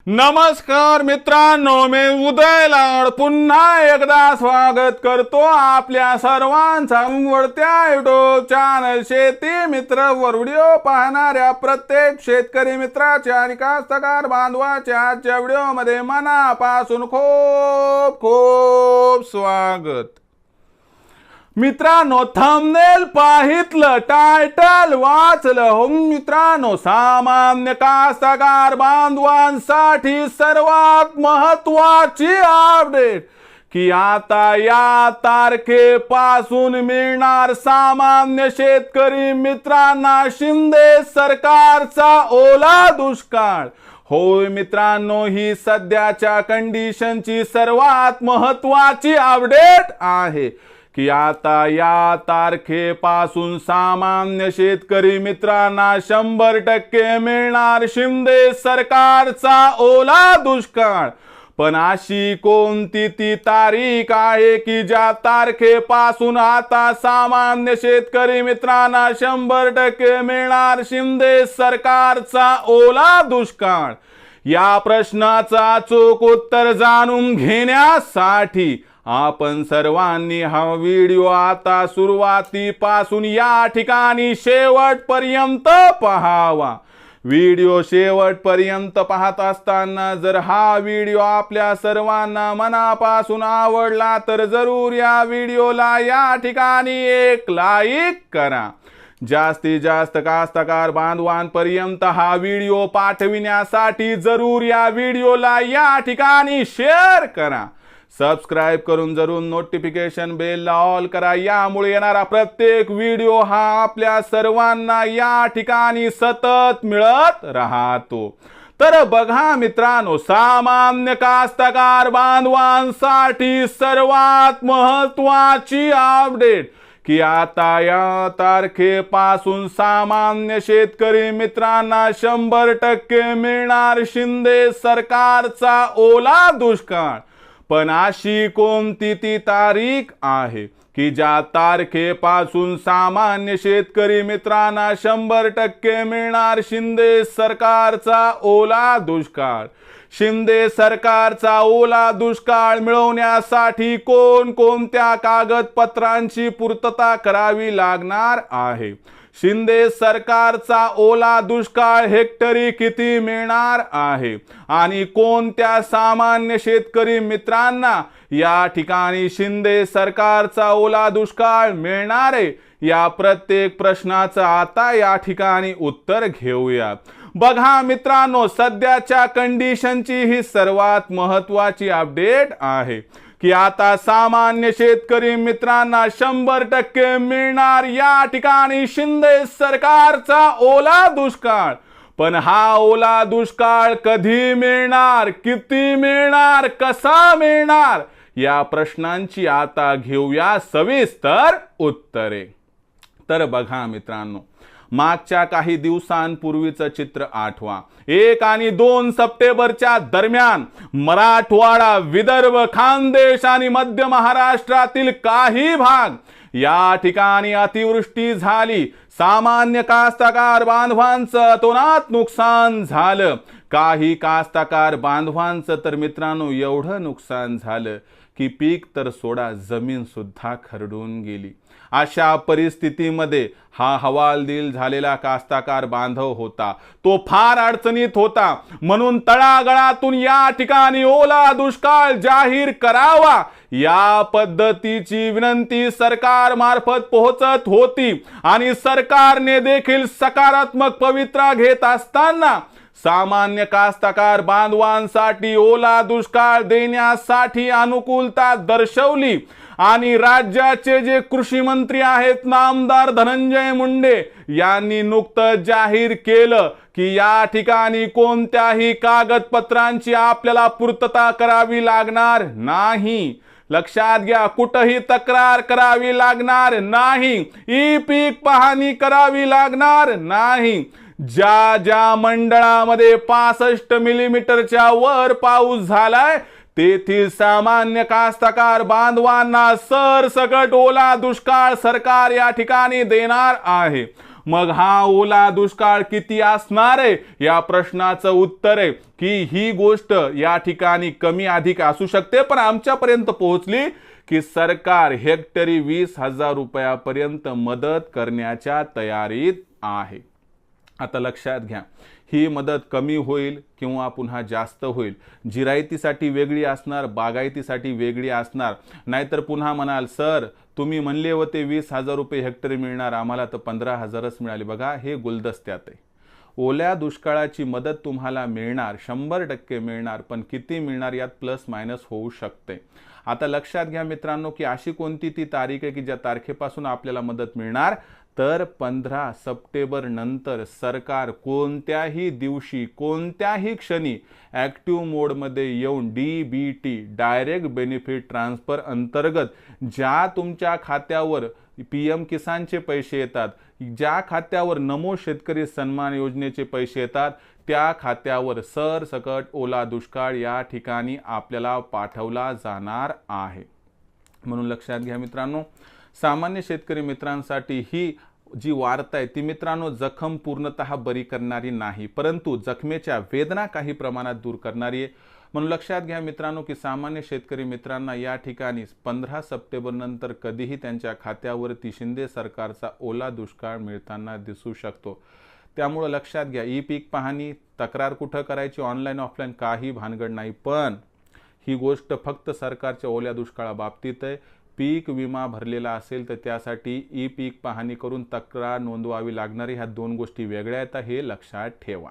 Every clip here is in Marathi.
नमस्कार मित्रांनो, मी उदय लाड पुन्हा एकदा स्वागत करतो आपल्या सर्वांचा आवडत्या युट्यूब चॅनल शेती मित्र वर व्हिडिओ पाहणाऱ्या प्रत्येक शेतकरी मित्राच्या आणि कास्तकार बांधवाच्या आजच्या व्हिडिओमध्ये मनापासून खूप खूप स्वागत। मित्रांनो, थंबनेल पाहितलं, टायटल वाचलं हो मित्रांनो, सामान्य कास्तकार बांधवांसाठी सर्वात महत्त्वाची अपडेट की आता या तारखेपासून मिळणार सामान्य शेतकरी मित्रांना शिंदे सरकारचा ओला दुष्काळ। होय मित्रांनो, ही सध्याच्या कंडिशनची सर्वात महत्त्वाची अपडेट आहे की आता या तारखेपासून सामान्य शेतकरी मित्रांना 100% मिळणार शिंदे सरकारचा ओला दुष्काळ। पण अशी कोणती ती तारीख आहे की ज्या तारखेपासून आता सामान्य शेतकरी मित्रांना 100% मिळणार शिंदे सरकारचा ओला दुष्काळ? या प्रश्नाचा अचूक उत्तर जाणून घेण्यासाठी आपण सर्वांनी हा व्हिडिओ आता सुरुवातीपासून या ठिकाणी शेवटपर्यंत पाहावा। व्हिडिओ शेवटपर्यंत पाहत असताना जर हा व्हिडिओ आपल्या सर्वांना मनापासून आवडला तर जरूर या व्हिडिओला या ठिकाणी एक लाईक करा। जास्तीत जास्त कास्तकार बांधवांपर्यंत हा व्हिडिओ पाठविण्यासाठी जरूर या व्हिडिओला या ठिकाणी शेअर करा। सबस्क्राइब करून जरूर नोटिफिकेशन बेलला ऑल करा, यामुळे येणारा प्रत्येक व्हिडिओ हा आपल्या सर्वांना या ठिकाणी सतत मिळत राहतो। तर बघा मित्रांनो, सामान्य कास्तकार बांधवांसाठी सर्वात महत्त्वाची अपडेट की आता या तारखेपासून सामान्य शेतकरी मित्रांना 100% मिळणार शिंदे सरकारचा ओला दुष्काळ। पण अशी कोणती ती तारीख आहे की ज्या तारखेपासून सामान्य शेतकरी मित्रांना 100% मिळणार शिंदे सरकारचा ओला दुष्काळ? शिंदे सरकारचा ओला दुष्काळ मिळवण्यासाठी कोणकोणत्या कागदपत्रांची पूर्तता करावी लागणार आहे? शिंदे सरकारचा ओला दुष्काळ हेक्टरी किती मिळणार आहे आणि कोणत्या सामान्य शेतकरी मित्रांना या ठिकाणी शिंदे सरकारचा ओला दुष्काळ मिळणार आहे? या प्रत्येक प्रश्नाचं आता या ठिकाणी उत्तर घेऊया। बघा मित्रांनो, सध्याच्या कंडिशनची ही सर्वात महत्त्वाची अपडेट आहे की आता सामान्य शेतकरी मित्रांना 100% मिळणार या ठिकाणी शिंदे सरकारचा ओला दुष्काळ। पण हा ओला दुष्काळ कधी मिळणार, किती मिळणार, कसा मिळणार, या प्रश्नांची आता घेऊया सविस्तर उत्तरे। तर बघा मित्रांनो, मागच्या काही दिवसांपूर्वीचं चित्र आठवा। 1 आणि 2 सप्टेंबरच्या दरम्यान मराठवाडा, विदर्भ, खानदेश आणि मध्य महाराष्ट्रातील काही भाग या ठिकाणी अतिवृष्टी झाली। सामान्य कास्तकार बांधवांचं अतोनात नुकसान झालं। काही कास्तकार बांधवांचं तर मित्रांनो एवढं नुकसान झालं की पीक तर सोडा, जमीन सुद्धा खरडून गेली। अशा परिस्थितीमध्ये हा हवालदिल झालेला कास्तकार बांधव होता, तो फार अडचणीत होता। म्हणून तळागाळातून या ठिकाणी ओला दुष्काळ जाहीर करावा या पद्धतीची विनंती सरकार मार्फत पोहोचत होती आणि सरकारने देखील सकारात्मक पवित्रा घेत असताना सामान्य कास्तकार बांधवांसाठी ओला दुष्काळ देण्यासाठी अनुकूलता दर्शवली। आणि राज्याचे जे कृषी मंत्री आहेत नामदार धनंजय मुंडे यांनी नुकतंच जाहीर केलं की या ठिकाणी कोणत्याही कागदपत्रांची आपल्याला पूर्तता करावी लागणार नाही। लक्षात घ्या, कुठेही तक्रार करावी लागणार नाही, ई पीक पाहणी करावी लागणार नाही। ज्या ज्या मंडळामध्ये 65 मिलीमीटरच्या वर पाऊस झालाय तेथील सामान्य कास्तकार बांधवांना सरसकट ओला दुष्काळ सरकार या ठिकाणी देणार आहे। मग हा ओला दुष्काळ किती असणार आहे या प्रश्नाचं उत्तर आहे की ही गोष्ट या ठिकाणी कमी अधिक असू शकते, पण आमच्यापर्यंत पोहोचली की सरकार हेक्टरी 20,000 रुपयापर्यंत मदत करण्याच्या तयारीत आहे. आता लक्षात घ्या, ही मदत कमी होईल किंवा पुन्हा जास्त होईल. जिरायतीसाठी वेगळी असणार, बागायतीसाठी वेगळी असणार. नाहीतर पुन्हा म्हणाल सर तुम्ही म्हणले होते 20,000 रुपये हेक्टरी मिळणार, आम्हाला तर 15,000च मिळाले. बघा हे गुलदस्त्यात आहे. ओल्या दुष्काळाची मदत तुम्हाला मिळणार, 100% मिळणार, पण किती मिळणार यात प्लस मायनस होऊ शकते. आता लक्षात घ्या मित्रांनो की अशी कोणती ती तारीख आहे की ज्या तारखेपासून आपल्याला मदत मिळणार, तर 15 सप्टेंबर नंतर सरकार कोणत्याही दिवशी कोणत्याही क्षणी ॲक्टिव्ह मोडमध्ये येऊन DBT डायरेक्ट बेनिफिट ट्रान्सफर अंतर्गत ज्या तुमच्या खात्यावर PM किसानचे पैसे येतात, ज्या खात्यावर नमो शेतकरी सन्मान योजनेचे पैसे येतात, त्या खात्यावर सरसकट ओला दुष्काळ या ठिकाणी आपल्याला पाठवला जाणार आहे. म्हणून लक्षात घ्या मित्रांनो, सामान्य शेतकरी मित्रांसाठी ही जी वार्ता आहे ती मित्रांनो जखम पूर्णतः बरी करणारी नाही, परंतु जखमेच्या वेदना काही प्रमाणात दूर करणारी आहे. म्हणून लक्षात घ्या मित्रांनो की सामान्य शेतकरी मित्रांना या ठिकाणी 15 सप्टेंबर नंतर कधीही त्यांच्या खात्यावरती शिंदे सरकारचा ओला दुष्काळ मिळताना दिसू शकतो. त्यामुळे लक्षात घ्या, ई पीक पाहणी तक्रार कुठं करायची, ऑनलाईन ऑफलाईन काही भानगड नाही. पण ही गोष्ट फक्त सरकारच्या ओल्या दुष्काळाबाबतीत आहे. पीक विमा भरलेला असेल तर त्यासाठी ई पीक पाहणी करून तक्रार नोंदवावी लागणारी, ह्या दोन गोष्टी वेगळ्या आहेत, हे लक्षात ठेवा.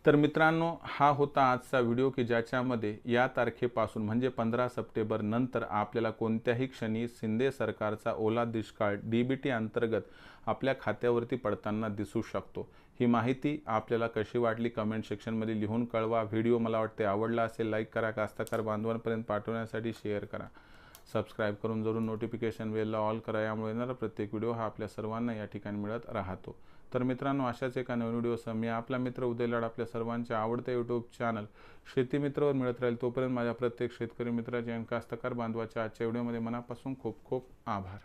तर मित्रांनो, हा होता आजचा व्हिडिओ की ज्याच्यामध्ये या तारखेपासून म्हणजे 15 सप्टेंबर नंतर आपल्याला कोणत्याही क्षणी शिंदे सरकारचा ओला दुष्काळ DBT अंतर्गत आपल्या खात्यावरती पडताना दिसू शकतो. ही माहिती आपल्याला कशी वाटली कमेंट सेक्शनमध्ये लिहून कळवा. व्हिडिओ मला वाटते आवडला असेल लाईक करा, कास्तकार बांधवांपर्यंत पाठवण्यासाठी शेअर करा, सबस्क्राईब करून जरूर नोटिफिकेशन बेलला ऑल करा. यामुळे येणारा प्रत्येक व्हिडिओ हा आपल्या सर्वांना या ठिकाणी मिळत राहतो. तर मित्रांनो, अशाच एका नवीन व्हिडिओसह मी आपला मित्र उदय लाड आपल्या सर्वांच्या आवडत्या यूट्यूब चॅनल शेती मित्रवर मिळत राहील. तोपर्यंत माझ्या प्रत्येक शेतकरी मित्राचे आणि कास्तकार बांधवाच्या आजच्या व्हिडिओमध्ये मनापासून खूप खूप आभार.